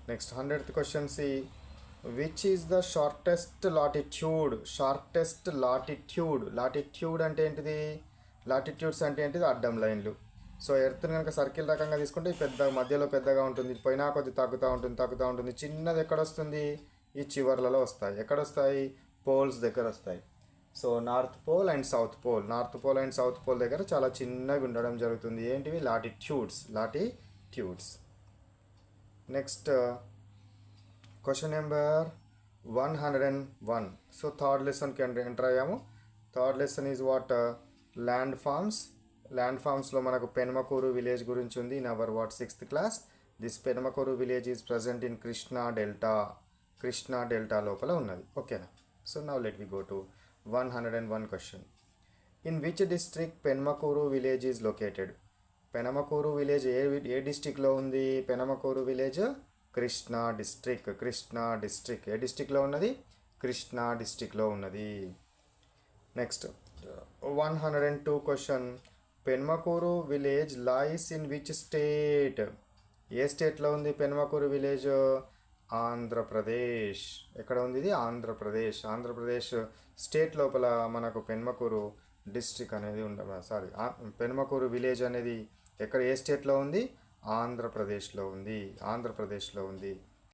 Next 100th question C which is the shortest latitude. Shortest latitude. Latitude అంటే ఏంటిది? Latitudes అంటే ఏంటిది? అడ్డం లైన్లు. సో ఎర్త్ని కనుక సర్కిల్ రకంగా తీసుకుంటే పెద్ద మధ్యలో పెద్దగా ఉంటుంది, పోయినా కొద్ది తగ్గుతూ ఉంటుంది. చిన్నది ఎక్కడ వస్తుంది? ఈ చివర్లలో వస్తాయి. ఎక్కడ వస్తాయి? పోల్స్ దగ్గర వస్తాయి. So north pole and south pole. North pole and south pole దగ్గర చాలా చిన్నవి ఉండడం జరుగుతుంది. ఏంటివి? Latitudes. Latitudes. Next question number 101. So third లెసన్కి ఎంటర్ అయ్యాము. Third lesson is what? Land forms. Land ఫార్మ్స్లో మనకు పెనమకూరు విలేజ్ గురించి ఉంది in our what 6th class. This Penamakuru village is present in Krishna delta. Krishna delta లోపల ఉన్నది. ఓకేనా? So now let we go to 101 question. In which district Penamakuru village is located? Penamakuru village ఏ డిస్ట్రిక్ట్లో ఉంది? Penamakuru village Krishna district. Krishna district ఏ డిస్ట్రిక్ట్లో ఉన్నది? కృష్ణా డిస్ట్రిక్ట్లో ఉన్నది. Next 102 question. Penamakuru village lies in which state? ఏ స్టేట్లో ఉంది పెనమకూరు విలేజ్? ఆంధ్రప్రదేశ్. ఎక్కడ ఉంది ఇది? ఆంధ్రప్రదేశ్. ఆంధ్రప్రదేశ్ స్టేట్ లోపల మనకు పెనమకూరు డిస్ట్రిక్ట్ అనేది పెనమకూరు విలేజ్ అనేది ఎక్కడ, ఏ స్టేట్లో ఉంది? ఆంధ్రప్రదేశ్లో ఉంది. ఆంధ్రప్రదేశ్లో ఉంది.